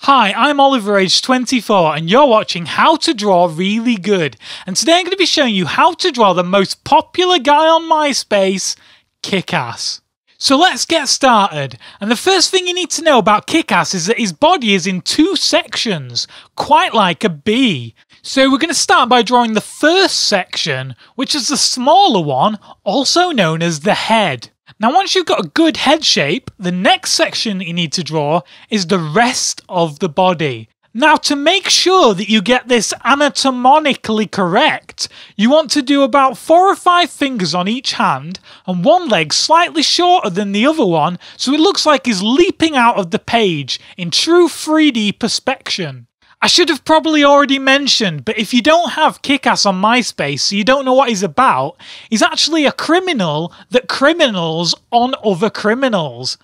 Hi, I'm Oliver, aged 24, and you're watching How to Draw Really Good. And today I'm going to be showing you how to draw the most popular guy on MySpace, Kick-Ass. So let's get started. And the first thing you need to know about Kick-Ass is that his body is in two sections, quite like a bee. So we're going to start by drawing the first section, which is the smaller one, also known as the head. Now once you've got a good head shape, the next section that you need to draw is the rest of the body. Now to make sure that you get this anatomically correct, you want to do about 4 or 5 fingers on each hand and one leg slightly shorter than the other one so it looks like he's leaping out of the page in true 3D perspection. I should have probably already mentioned, but if you don't have Kick-Ass on MySpace, so you don't know what he's about, he's actually a criminal that criminals on other criminals.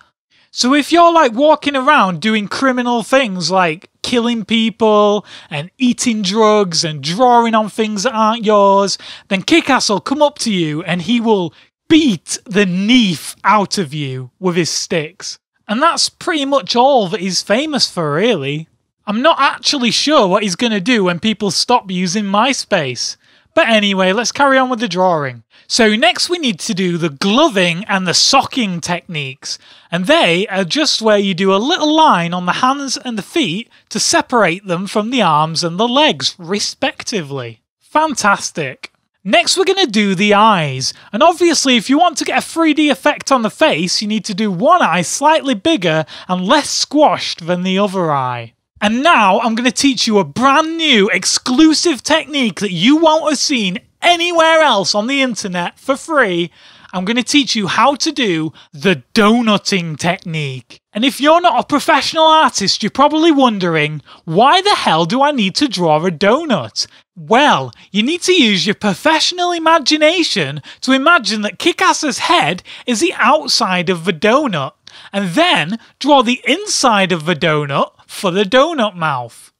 So if you're like walking around doing criminal things like killing people and eating drugs and drawing on things that aren't yours, then Kick-Ass will come up to you and he will beat the neef out of you with his sticks. And that's pretty much all that he's famous for, really. I'm not actually sure what he's going to do when people stop using MySpace. But anyway, let's carry on with the drawing. So next we need to do the gloving and the socking techniques. And they are just where you do a little line on the hands and the feet to separate them from the arms and the legs, respectively. Fantastic. Next we're going to do the eyes. And obviously if you want to get a 3D effect on the face, you need to do one eye slightly bigger and less squashed than the other eye. And now I'm going to teach you a brand new exclusive technique that you won't have seen anywhere else on the internet for free. I'm going to teach you how to do the donutting technique. And if you're not a professional artist, you're probably wondering, why the hell do I need to draw a donut? Well, you need to use your professional imagination to imagine that Kick-Ass's head is the outside of the donut, and then draw the inside of the donut for the donut mouth.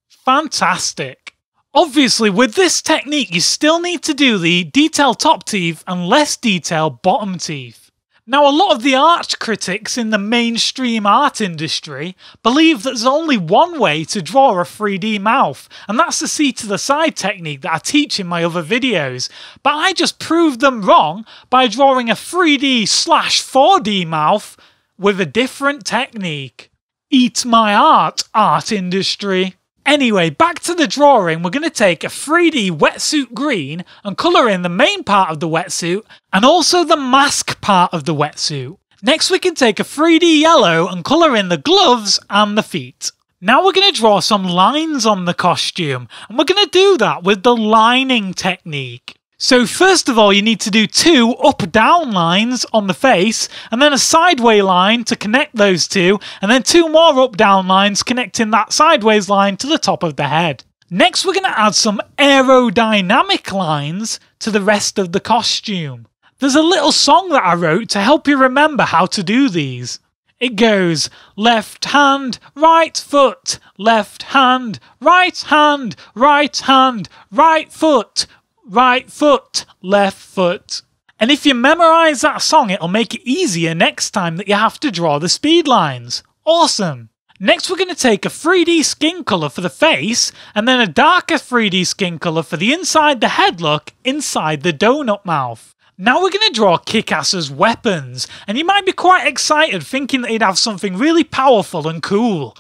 Fantastic. Obviously, with this technique, you still need to do the detailed top teeth and less detailed bottom teeth. Now, a lot of the art critics in the mainstream art industry believe that there's only one way to draw a 3D mouth, and that's the see to the side technique that I teach in my other videos. But I just proved them wrong by drawing a 3D/4D mouth with a different technique. Eat my art industry. Anyway, back to the drawing, we're going to take a 3D wetsuit green and colour in the main part of the wetsuit and also the mask part of the wetsuit. Next we can take a 3D yellow and colour in the gloves and the feet. Now we're going to draw some lines on the costume, and we're going to do that with the lining technique. So first of all, you need to do 2 up-down lines on the face, and then a sideways line to connect those two, and then 2 more up-down lines connecting that sideways line to the top of the head. Next, we're going to add some aerodynamic lines to the rest of the costume. There's a little song that I wrote to help you remember how to do these. It goes, left hand, right foot, left hand, right hand, right hand, right foot, right foot, left foot. And if you memorise that song, it'll make it easier next time that you have to draw the speed lines. Awesome! Next we're going to take a 3D skin colour for the face, and then a darker 3D skin colour for the inside the head look inside the donut mouth. Now we're going to draw Kick-Ass's weapons, and you might be quite excited thinking that he'd have something really powerful and cool,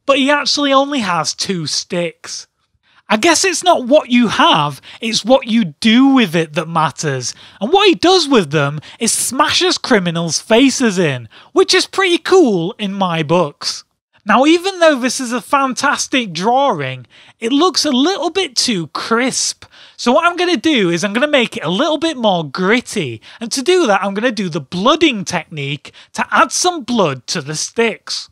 but he actually only has 2 sticks. I guess it's not what you have, it's what you do with it that matters. And what he does with them is smashes criminals' faces in, which is pretty cool in my books. Now, even though this is a fantastic drawing, it looks a little bit too crisp. So what I'm going to do is I'm going to make it a little bit more gritty. And to do that, I'm going to do the blooding technique to add some blood to the sticks.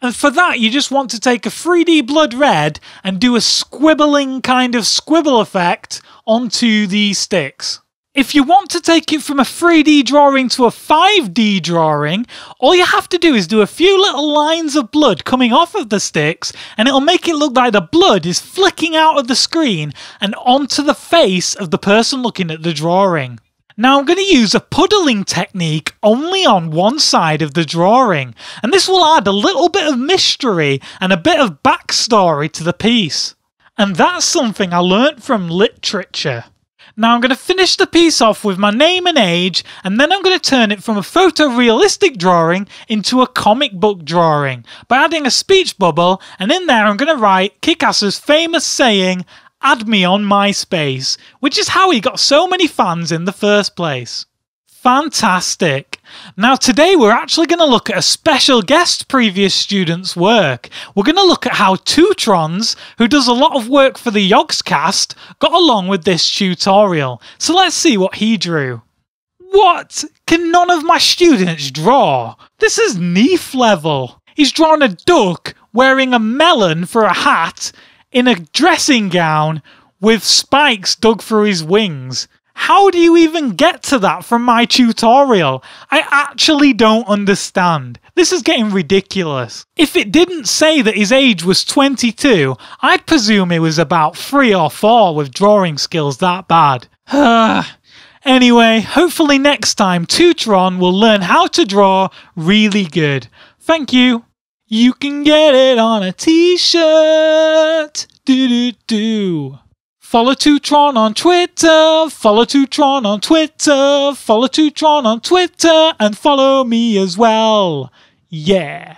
And for that, you just want to take a 3D blood red and do a squibbling kind of squibble effect onto the sticks. If you want to take it from a 3D drawing to a 5D drawing, all you have to do is do a few little lines of blood coming off of the sticks, and it'll make it look like the blood is flicking out of the screen and onto the face of the person looking at the drawing. Now I'm going to use a puddling technique only on one side of the drawing, and this will add a little bit of mystery and a bit of backstory to the piece. And that's something I learnt from literature. Now I'm going to finish the piece off with my name and age, and then I'm going to turn it from a photorealistic drawing into a comic book drawing by adding a speech bubble, and in there I'm going to write Kick-Ass's famous saying, "Add me on MySpace," which is how he got so many fans in the first place. Fantastic! Now today we're actually going to look at a special guest previous student's work. We're going to look at how Tutrons, who does a lot of work for the Yogscast, got along with this tutorial. So let's see what he drew. What? Can none of my students draw? This is NEEF level. He's drawn a duck wearing a melon for a hat in a dressing gown with spikes dug through his wings. How do you even get to that from my tutorial? I actually don't understand. This is getting ridiculous. If it didn't say that his age was 22, I'd presume he was about 3 or 4 with drawing skills that bad. Anyway, hopefully next time Tutron will learn how to draw really good. Thank you. You can get it on a t-shirt. Do-do-do. Follow Tutron on Twitter, follow Tutron on Twitter, follow Tutron on Twitter, and follow me as well. Yeah.